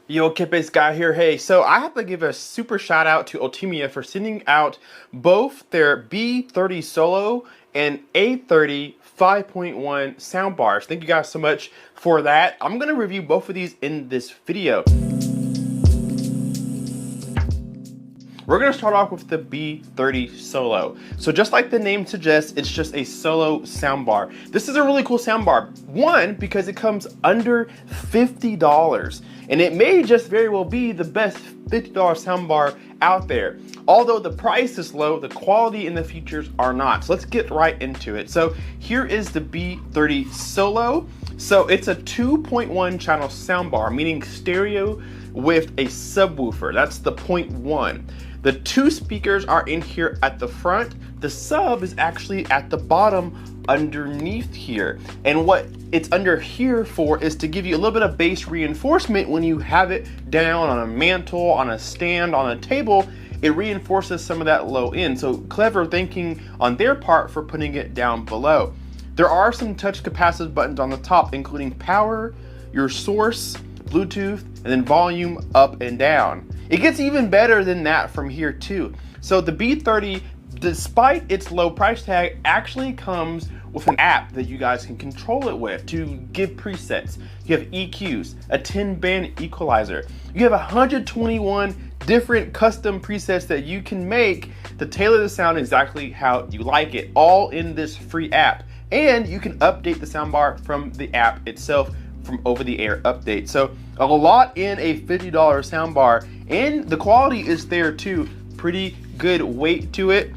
Yo, Kipes guy here. Hey, so I have to give a super shout out to Ultimea for sending out both their B30 Solo and A30 5.1 soundbars. Thank you guys so much for that. I'm going to review both of these in this video. We're going to start off with the B30 Solo. So just like the name suggests, it's just a solo soundbar. This is a really cool soundbar. One, because it comes under $50, and it may just very well be the best $50 soundbar out there. Although the price is low, the quality and the features are not. So let's get right into it. So here is the B30 Solo. So it's a 2.1 channel soundbar, meaning stereo with a subwoofer. That's the 0.1. The two speakers are in here at the front. The sub is actually at the bottom underneath here. And what it's under here for is to give you a little bit of bass reinforcement when you have it down on a mantle, on a stand, on a table. It reinforces some of that low end. So clever thinking on their part for putting it down below. There are some touch capacitive buttons on the top, including power, your source, Bluetooth, and then volume up and down. It gets even better than that from here too. So the B30, despite its low price tag, actually comes with an app that you guys can control it with to give presets. You have EQs, a 10-band equalizer. You have 121 different custom presets that you can make to tailor the sound exactly how you like it, all in this free app. And you can update the soundbar from the app itself, from over-the-air update. So a lot in a $50 soundbar, and the quality is there too. Pretty good weight to it.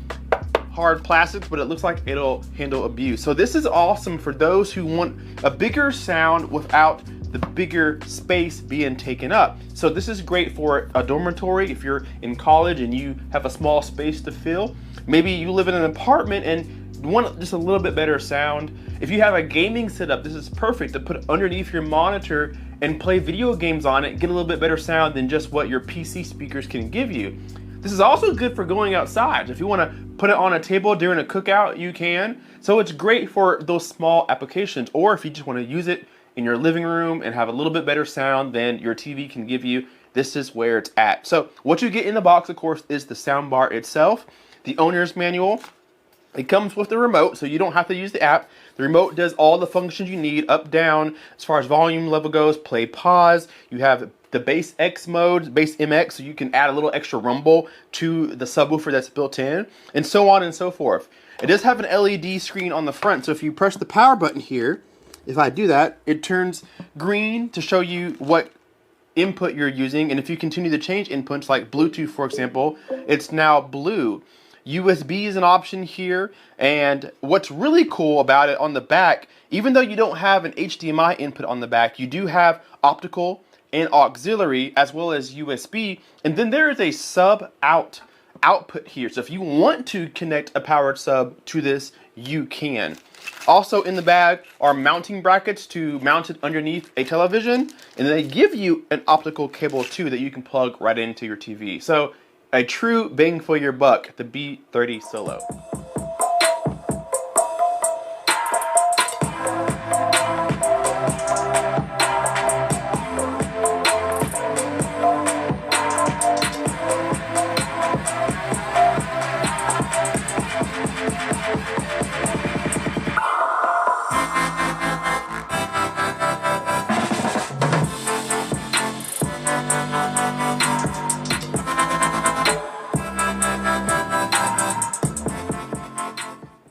Hard plastic, but it looks like it'll handle abuse. So this is awesome for those who want a bigger sound without the bigger space being taken up. So this is great for a dormitory if you're in college and you have a small space to fill. Maybe you live in an apartment and want just a little bit better sound. If you have a gaming setup, this is perfect to put underneath your monitor and play video games on it, get a little bit better sound than just what your PC speakers can give you. This is also good for going outside. If you want to put it on a table during a cookout, you can. So it's great for those small applications, or if you just want to use it in your living room and have a little bit better sound than your TV can give you, this is where it's at. So what you get in the box, of course, is the soundbar itself, the owner's manual. It comes with the remote, so you don't have to use the app. The remote does all the functions you need, up, down, as far as volume level goes, play, pause. You have the bass X mode, bass MX, so you can add a little extra rumble to the subwoofer that's built in, and so on and so forth. It does have an LED screen on the front, so if you press the power button here, if I do that, it turns green to show you what input you're using, and if you continue to change inputs, like Bluetooth, for example, it's now blue. USB is an option here, and what's really cool about it on the back, even though you don't have an HDMI input on the back, you do have optical and auxiliary as well as USB, and then there is a sub output here. So if you want to connect a powered sub to this, you can. Also in the bag are mounting brackets to mount it underneath a television, and they give you an optical cable too that you can plug right into your TV. So a true bang for your buck, the B30 Solo.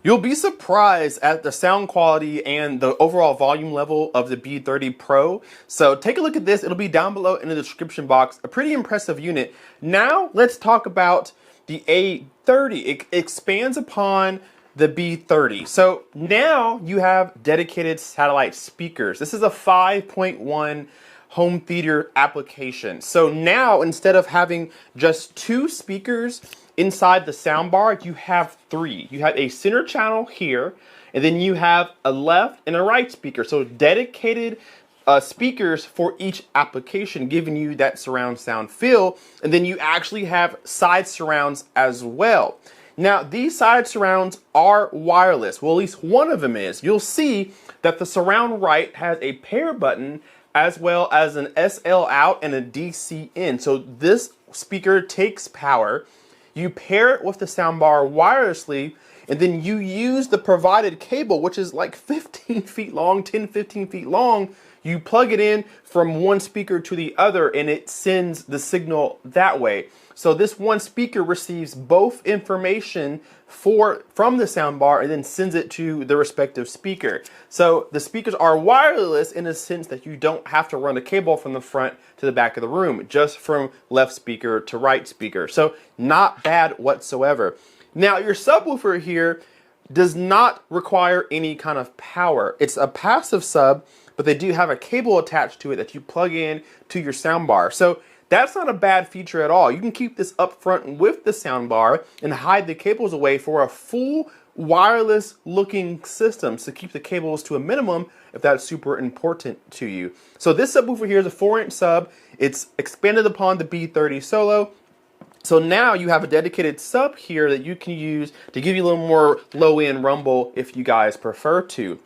You'll be surprised at the sound quality and the overall volume level of the B30 Pro. So take a look at this. It'll be down below in the description box. A pretty impressive unit. Now let's talk about the A30. It expands upon the B30. So now you have dedicated satellite speakers. This is a 5.1 home theater application. So now instead of having just two speakers inside the soundbar, you have three. You have a center channel here, and then you have a left and a right speaker. So dedicated speakers for each application, giving you that surround sound feel. And then you actually have side surrounds as well. Now, these side surrounds are wireless. Well, at least one of them is. You'll see that the surround right has a pair button as well as an SL out and a DC in. So this speaker takes power. You pair it with the soundbar wirelessly, and then you use the provided cable, which is like 15 feet long, 10, 15 feet long. You plug it in from one speaker to the other, and it sends the signal that way. So this one speaker receives both information from the soundbar and then sends it to the respective speaker. So the speakers are wireless in a sense that you don't have to run a cable from the front to the back of the room, just from left speaker to right speaker. So not bad whatsoever. Now your subwoofer here does not require any kind of power. It's a passive sub, but they do have a cable attached to it that you plug in to your soundbar. So that's not a bad feature at all. You can keep this up front with the soundbar and hide the cables away for a full wireless looking system. So keep the cables to a minimum if that's super important to you. So this subwoofer here is a 4-inch sub. It's expanded upon the B30 Solo. So now you have a dedicated sub here that you can use to give you a little more low-end rumble if you guys prefer to.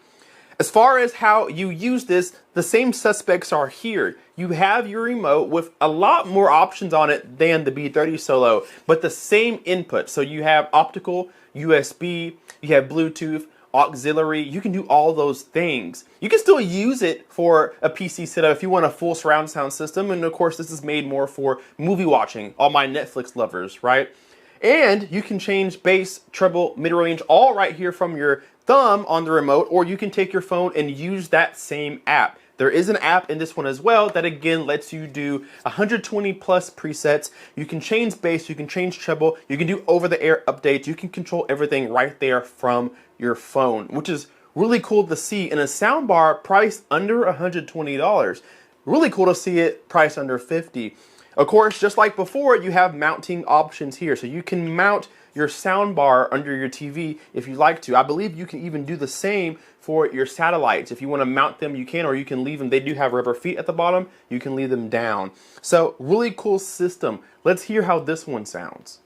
As far as how you use this, the same suspects are here. You have your remote with a lot more options on it than the B30 Solo, but the same input. So you have optical, USB, you have Bluetooth, auxiliary. You can do all those things. You can still use it for a PC setup if you want a full surround sound system. And of course, this is made more for movie watching, all my Netflix lovers, right? And you can change bass, treble, mid-range, all right here from your thumb on the remote, or you can take your phone and use that same app. There is an app in this one as well that again lets you do 120 plus presets. You can change bass, you can change treble, you can do over-the-air updates, you can control everything right there from your phone, which is really cool to see in a soundbar priced under $120. Really cool to see it priced under $50. Of course, just like before, you have mounting options here. So you can mount your soundbar under your TV if you like to. I believe you can even do the same for your satellites. If you want to mount them, you can, or you can leave them. They do have rubber feet at the bottom. You can leave them down. So really cool system. Let's hear how this one sounds.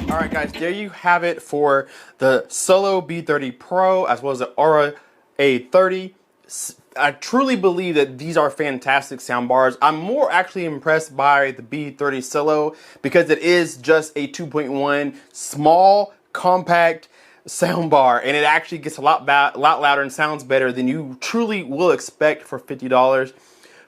Alright guys, there you have it for the Solo B30 Pro as well as the Aura A30. I truly believe that these are fantastic soundbars. I'm more actually impressed by the B30 Solo because it is just a 2.1 small, compact soundbar, and it actually gets a lot louder and sounds better than you truly will expect for $50.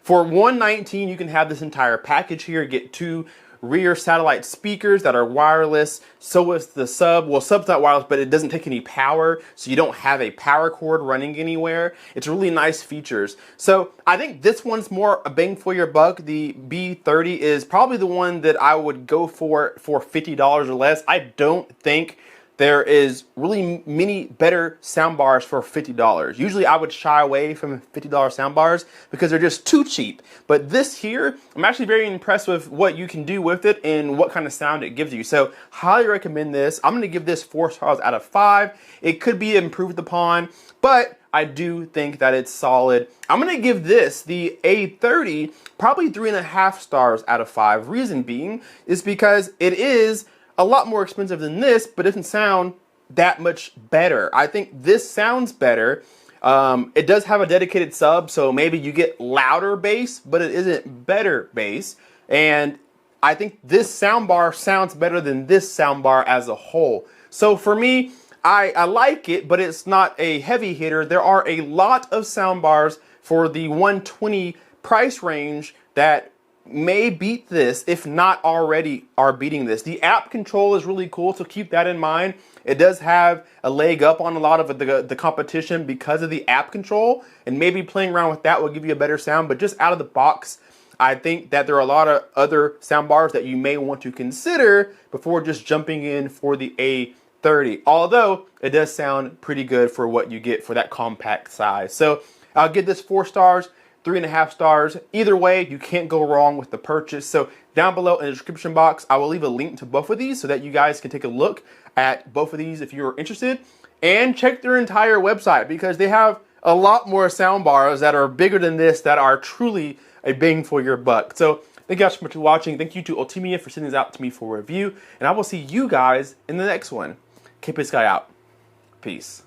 For $119, you can have this entire package here. Get two rear satellite speakers that are wireless. So is the sub. Well, sub's not wireless, but it doesn't take any power, so you don't have a power cord running anywhere. It's really nice features. So I think this one's more a bang for your buck. The B30 is probably the one that I would go for $50 or less. I don't think there is really many better soundbars for $50. Usually I would shy away from $50 soundbars because they're just too cheap. But this here, I'm actually very impressed with what you can do with it and what kind of sound it gives you. So highly recommend this. I'm gonna give this 4 stars out of 5. It could be improved upon, but I do think that it's solid. I'm gonna give this, the A30, probably 3.5 stars out of 5. Reason being is because it is a lot more expensive than this, but doesn't sound that much better. I think this sounds better. It does have a dedicated sub, so maybe you get louder bass, but it isn't better bass. And I think this soundbar sounds better than this soundbar as a whole. So for me, I like it, but it's not a heavy hitter. There are a lot of soundbars for the 120 price range that may beat this, if not already are beating this. The app control is really cool, so keep that in mind. It does have a leg up on a lot of the competition because of the app control, and maybe playing around with that will give you a better sound, but just out of the box, I think that there are a lot of other soundbars that you may want to consider before just jumping in for the A30. Although it does sound pretty good for what you get for that compact size. So I'll give this 4 stars, 3.5 stars. Either way, you can't go wrong with the purchase. So down below in the description box, I will leave a link to both of these so that you guys can take a look at both of these if you're interested. And check their entire website because they have a lot more soundbars that are bigger than this that are truly a bang for your buck. So thank you guys so much for watching. Thank you to Ultimea for sending this out to me for review. And I will see you guys in the next one. Keep this guy out. Peace.